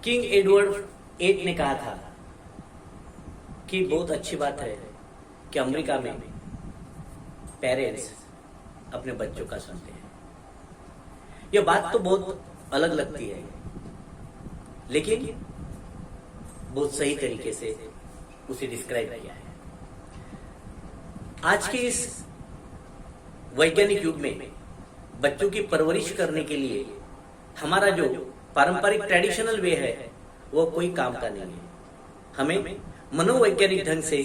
King Edward eight ने कहा था कि बहुत अच्छी बात है कि अमेरिका में पेरेंट्स अपने बच्चों का सुनते हैं। यह बात तो बहुत अलग लगती है, लेकिन बहुत सही तरीके से उसे डिस्क्राइब किया है। आज के इस वैज्ञानिक युग में बच्चों की परवरिश करने के लिए हमारा जो पारंपरिक ट्रेडिशनल वे है वो कोई काम का नहीं है। हमें मनोवैज्ञानिक ढंग से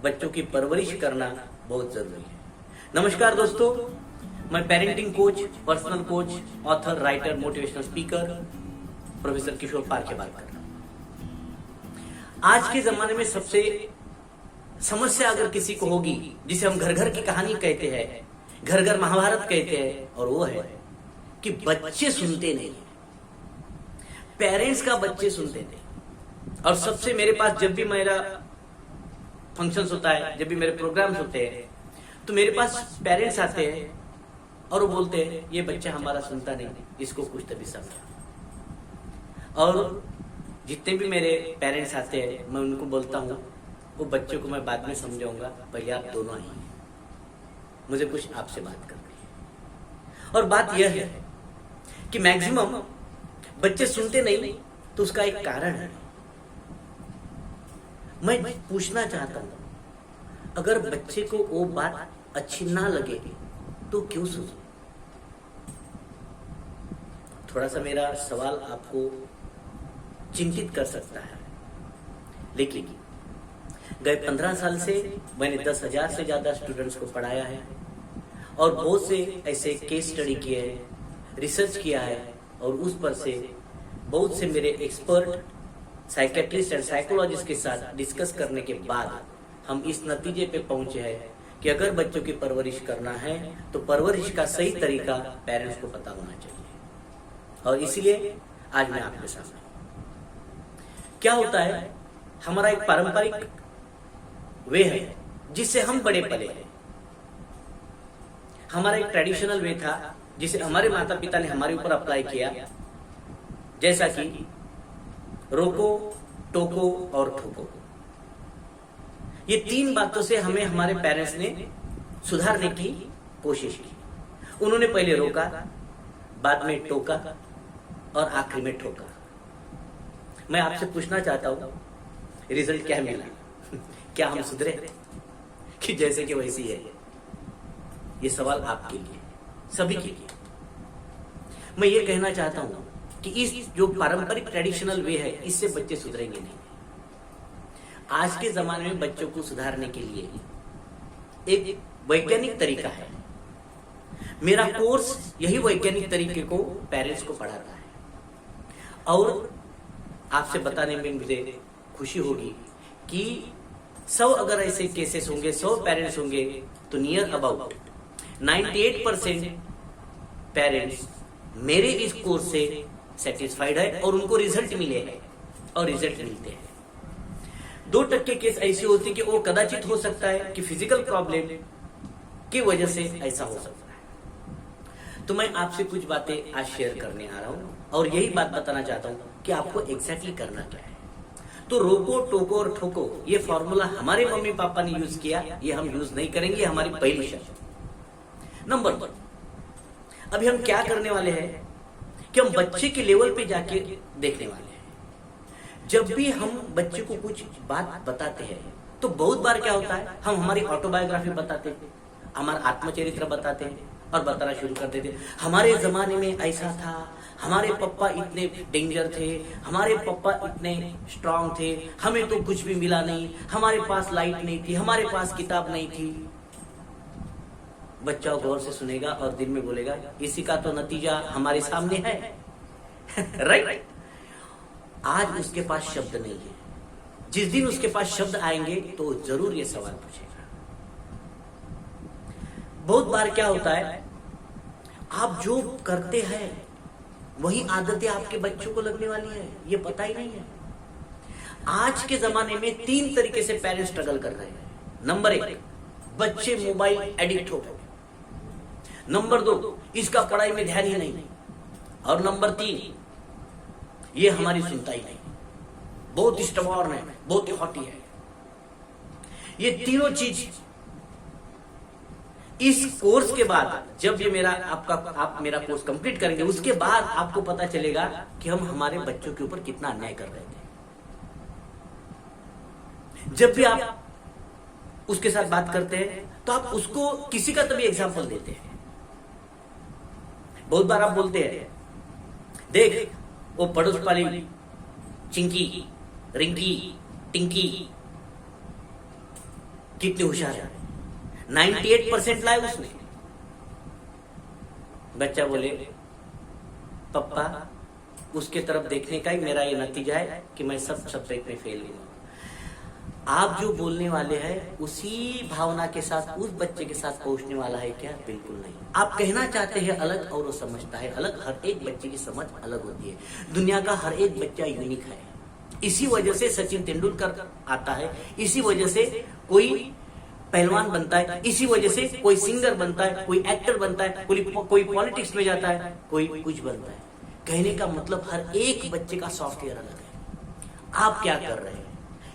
बच्चों की परवरिश करना बहुत जरूरी है। नमस्कार दोस्तों, मैं parenting coach, personal coach, author, writer, motivational speaker professor Kishor Parkhe बात कर रहा हूं। आज के जमाने में सबसे समस्या अगर किसी को होगी, जिसे हम घर घर की कहानी कहते हैं, घर घर महाभारत कहते हैं, और वो है कि बच्चे सुनते नहीं, पेरेंट्स का बच्चे सुनते नहीं। और सबसे मेरे पास जब भी मेरा फंक्शंस होता है, जब भी मेरे प्रोग्राम्स होते हैं, तो मेरे पास पेरेंट्स आते हैं और वो बोलते हैं ये बच्चा हमारा सुनता नहीं, इसको कुछ तभी समझा। और जितने भी मेरे पेरेंट्स आते हैं मैं उनको बोलता हूँ वो बच्चों को मैं बाद में समझाऊंगा, भैया आप दोनों आइए, मुझे कुछ आपसे बात करनी है। और बात यह है कि मैक्सिमम बच्चे सुनते नहीं, तो उसका एक कारण है। मैं पूछना चाहता हूं, अगर बच्चे को वो बात अच्छी ना लगे तो क्यों सुने? थोड़ा सा मेरा सवाल आपको चिंतित कर सकता है, लेकिन गए 15 साल से मैंने 10,000 से ज्यादा स्टूडेंट्स को पढ़ाया है और बहुत से ऐसे केस स्टडी किए हैं, रिसर्च किया है, और उस पर से बहुत से मेरे एक्सपर्ट साइकेट्रिस्ट एंड साइकोलॉजिस्ट के साथ डिस्कस करने के बाद हम इस नतीजे पे पहुंचे हैं कि अगर बच्चों की परवरिश करना है तो परवरिश का सही तरीका पेरेंट्स को पता होना चाहिए। और इसीलिए आज मैं आपके सामने, क्या होता है, हमारा एक पारंपरिक वे है जिससे हम बड़े पले हैं। हमारा एक ट्रेडिशनल वे था जिसे हमारे माता पिता ने हमारे ऊपर अप्लाई किया, जैसा कि रोको, टोको और ठोको। ये 3 बातों से हमें हमारे पेरेंट्स ने सुधारने की कोशिश की। उन्होंने पहले रोका, बाद में टोका और आखिरी में ठोका। मैं आपसे पूछना चाहता हूं, रिजल्ट क्या मिला? क्या हम सुधरे कि जैसे कि वैसी है? ये सवाल आपके लिए, सभी के लिए। मैं ये कहना चाहता हूं कि इस जो पारंपरिक ट्रेडिशनल वे है, इससे बच्चे सुधरेंगे नहीं। आज के जमाने में बच्चों को सुधारने के लिए एक वैज्ञानिक तरीका है। मेरा कोर्स यही वैज्ञानिक तरीके को पेरेंट्स को पढ़ाता है। और आपसे बताने में मुझे खुशी होगी कि 100 अगर ऐसे केसेस होंगे, 100 पेरेंट्स होंगे, तो नियर अबाउट 98% पेरेंट्स मेरे इस कोर्स से सेटिस्फाइड है और उनको रिजल्ट मिले हैं और रिजल्ट मिलते हैं। 2% केस ऐसी होती कि वो कदाचित हो सकता है कि फिजिकल प्रॉब्लम की वजह से ऐसा हो सकता है। तो मैं आपसे कुछ बातें आज शेयर करने आ रहा हूं और यही बात बताना चाहता हूं कि आपको एग्जैक्टली करना क्या है। तो रोको, टोको और ठोको, ये फॉर्मूला हमारे मम्मी पापा ने यूज किया, ये हम यूज नहीं करेंगे, हमारी पहली शर्त। नंबर 2, अभी हम क्या करने वाले हैं कि हम बच्चे के लेवल पे जाके देखने वाले हैं। जब भी हम बच्चे को कुछ बात बताते हैं तो बहुत बार क्या होता है, हम हमारी ऑटोबायोग्राफी बताते हैं, हमारा आत्मचरित्र बताते हैं और बताना शुरू कर देते हैं। हमारे जमाने में ऐसा था, हमारे पापा इतने डेंजर थे, हमारे पापा इतने स्ट्रांग थे, हमें तो कुछ भी मिला नहीं, हमारे पास लाइट नहीं थी, हमारे पास किताब नहीं थी। बच्चा गौर से सुनेगा और दिल में बोलेगा इसी का तो नतीजा हमारे सामने है। राइट? आज उसके पास शब्द नहीं है। जिस दिन उसके पास शब्द आएंगे तो जरूर ये सवाल पूछेगा। बहुत बार क्या होता है, आप जो करते हैं वही आदतें आपके बच्चों को लगने वाली है, ये पता ही नहीं है। आज के जमाने में 3 तरीके से पेरेंट्स स्ट्रगल कर रहे हैं। नंबर 1, बच्चे मोबाइल एडिक्ट हो गए। नंबर 2, इसका पढ़ाई में ध्यान ही नहीं। और नंबर 3, ये हमारी सुनता ही नहीं, बहुत ही स्टबॉर्न है, बहुत ही हॉटी है। ये तीनों चीज इस कोर्स के बाद, जब ये आप मेरा कोर्स कंप्लीट करेंगे, उसके बाद आपको पता चलेगा कि हम हमारे बच्चों के ऊपर कितना अन्याय कर रहे थे। जब भी आप उसके साथ बात करते हैं तो आप उसको किसी का तभी एग्जाम्पल देते हैं। बहुत बार आप बोलते हैं, देख वो पड़ोस वाली चिंकी, रिंकी, टिंकी कितनी होशियार है, 98% लाए उसने। बच्चा बोले, पप्पा उसके तरफ देखने का ही मेरा ये नतीजा है कि मैं सब सब्जेक्ट में फेल हुआ। आप जो बोलने वाले हैं उसी भावना के साथ उस बच्चे के साथ पहुंचने वाला है क्या? बिल्कुल नहीं। आप कहना चाहते हैं अलग और वो समझता है अलग। हर एक बच्चे की समझ अलग होती है। दुनिया का हर एक बच्चा यूनिक है। इसी वजह से सचिन तेंदुलकर आता है, इसी वजह से कोई पहलवान बनता है, इसी वजह से कोई सिंगर बनता है, कोई एक्टर बनता है, कोई पॉलिटिक्स में जाता है, कोई कुछ बनता है। कहने का मतलब हर एक बच्चे का सॉफ्टवेयर अलग है। आप क्या कर रहे हैं?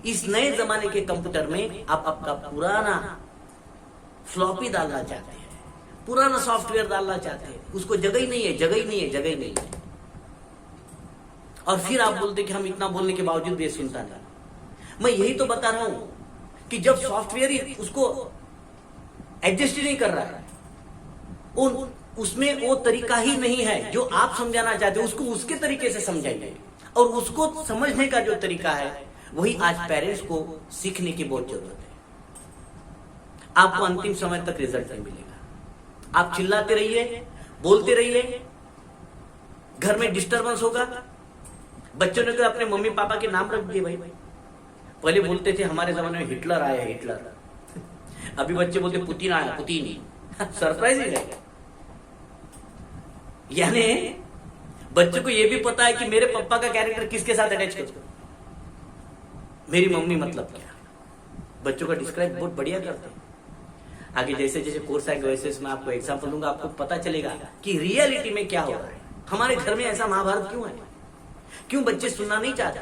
इस नए जमाने के कंप्यूटर में आप आपका पुराना फ्लॉपी डालना चाहते हैं, पुराना सॉफ्टवेयर डालना चाहते हैं, उसको जगह ही नहीं है, जगह ही नहीं है, जगह ही नहीं है। और फिर आप बोलते कि हम इतना बोलने के बावजूद ये सुनता नहीं। मैं यही तो बता रहा हूं कि जब सॉफ्टवेयर ही उसको एडजस्ट ही नहीं कर रहा है, उसमें वो तरीका ही नहीं है जो आप समझाना चाहते हो, उसको उसके तरीके से समझाइए। और उसको समझने का जो तरीका है वही आज पेरेंट्स को सीखने की बहुत जरूरत है। आपको अंतिम समय तक रिजल्ट नहीं मिलेगा। आप चिल्लाते रहिए, बोलते रहिए, घर में डिस्टरबेंस होगा। बच्चों ने तो अपने मम्मी पापा के नाम रख दिए भाई। पहले बोलते थे हमारे जमाने में हिटलर आया है, हिटलर। अभी बच्चे बोलते पुतिन आया, पुतिन। सरप्राइजिंग है। यानी बच्चों को यह भी पता है कि मेरे पापा का कैरेक्टर किसके साथ अटैच कर, मेरी मम्मी मतलब क्या। बच्चों का डिस्क्राइब बहुत बढ़िया करते हैं। आगे जैसे जैसे कोर्स आएगा वैसे मैं आपको एग्जांपल दूंगा, आपको पता चलेगा कि रियलिटी में क्या हो रहा है। हमारे घर में ऐसा महाभारत क्यों है, क्यों बच्चे सुनना नहीं चाहते।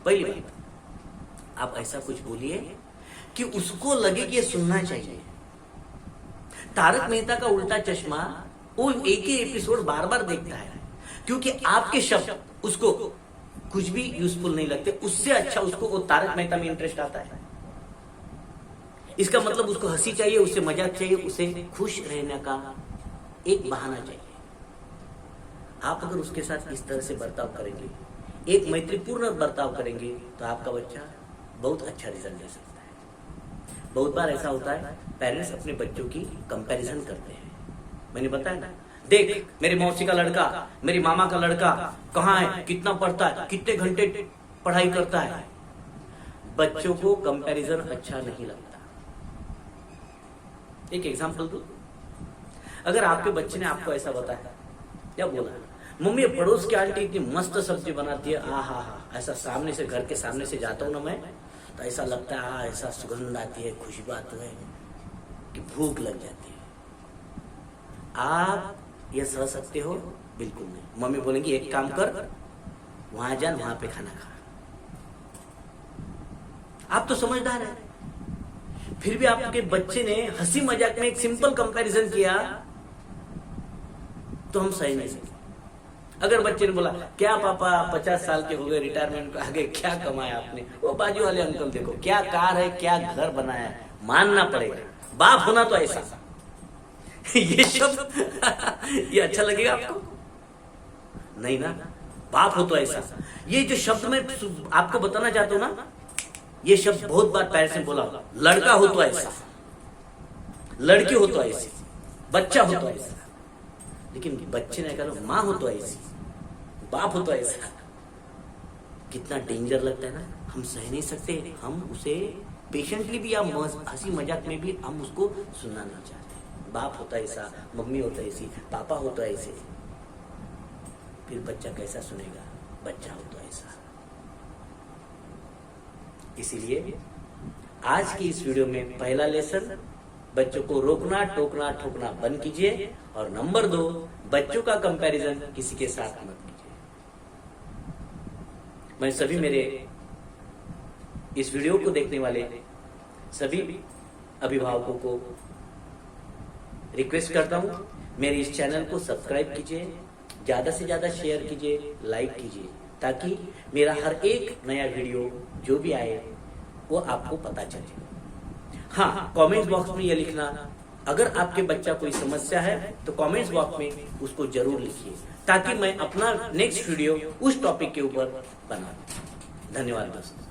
पहली बात, आप ऐसा कुछ बोलिए कि उसको लगे कि ये सुनना चाहिए। तारक मेहता का उल्टा चश्मा वो एक ही एपिसोड बार बार देखता है, क्योंकि आपके शब्द उसको कुछ भी यूजफुल नहीं लगते। उससे अच्छा उसको वो तारक मेहता में इंटरेस्ट आता है। इसका मतलब उसको हंसी चाहिए, उसे मजाक चाहिए, उसे खुश रहने का एक बहाना चाहिए। आप अगर उसके साथ इस तरह से बर्ताव करेंगे, एक मैत्रीपूर्ण बर्ताव करेंगे, तो आपका बच्चा बहुत अच्छा रिजल्ट दे सकता है। बहुत बार ऐसा होता है, पेरेंट्स अपने बच्चों की कंपैरिजन करते हैं। मैंने बताया ना, देख मेरी मौसी का लड़का, मेरी मामा का लड़का कहाँ है, कितना पढ़ता है, कितने घंटे पढ़ाई करता है। बच्चों को कंपैरिजन अच्छा नहीं लगता। एक एग्जांपल दूं, अगर आपके बच्चे ने आपको ऐसा बताया या बोला, मम्मी पड़ोस की आंटी इतनी मस्त सब्जी बनाती है, आ हा हा, ऐसा सामने से, घर के सामने से जाता हूं ना मैं, तो ऐसा लगता है, ऐसा सुगंध आती है, खुशबू आती है कि भूख लग जाती है। आप ये सह सकते हो? बिल्कुल नहीं। मम्मी बोलेंगी एक काम कर, वहां जा, वहां पे खाना खा। आप तो समझदार है, फिर भी आपके बच्चे ने हंसी मजाक में एक सिंपल कंपैरिजन किया तो हम सही नहीं सकते। अगर बच्चे ने बोला, क्या पापा 50 साल के हो गए, रिटायरमेंट को आगे, क्या कमाया आपने? वो बाजू वाले अंकल देखो क्या कार है, क्या घर बनाया है। मानना पड़ेगा, बाप होना तो ऐसा। ये शब्द ये अच्छा लगेगा आपको? नहीं ना, बाप हो तो ऐसा। ये जो शब्द मैं आपको बताना चाहता हूं ना, ये शब्द बहुत बार पेरेंट्स ने बोला, लड़का हो तो ऐसा, लड़की हो तो ऐसी, बच्चा हो तो ऐसा। लेकिन बच्चे ने कहा माँ हो तो ऐसी, बाप हो तो ऐसा। कितना डेंजर लगता है ना, हम सह नहीं सकते। हम उसे पेशेंटली भी या हंसी मजाक में भी हम उसको सुनना नहीं चाहते। बाप होता ऐसा, मम्मी होता ऐसी, पापा होता ऐसे, फिर बच्चा कैसा सुनेगा? बच्चा हो तो ऐसा। इसीलिए आज की इस वीडियो में पहला लेसन, बच्चों को रोकना, टोकना, ठोकना बंद कीजिए। और नंबर 2, बच्चों का कंपैरिजन किसी के साथ मत कीजिए। मैं सभी मेरे इस वीडियो को देखने वाले सभी अभिभावकों को रिक्वेस्ट करता हूं, मेरे इस चैनल को सब्सक्राइब कीजिए, ज्यादा से ज्यादा शेयर कीजिए, लाइक कीजिए, ताकि मेरा हर एक नया वीडियो जो भी आए वो आपको पता चले। हाँ, कमेंट बॉक्स में ये लिखना, अगर आपके बच्चा कोई समस्या है तो कमेंट्स बॉक्स में उसको जरूर लिखिए, ताकि मैं अपना नेक्स्ट वीडियो उस टॉपिक के ऊपर बनाऊं। धन्यवाद दोस्तों।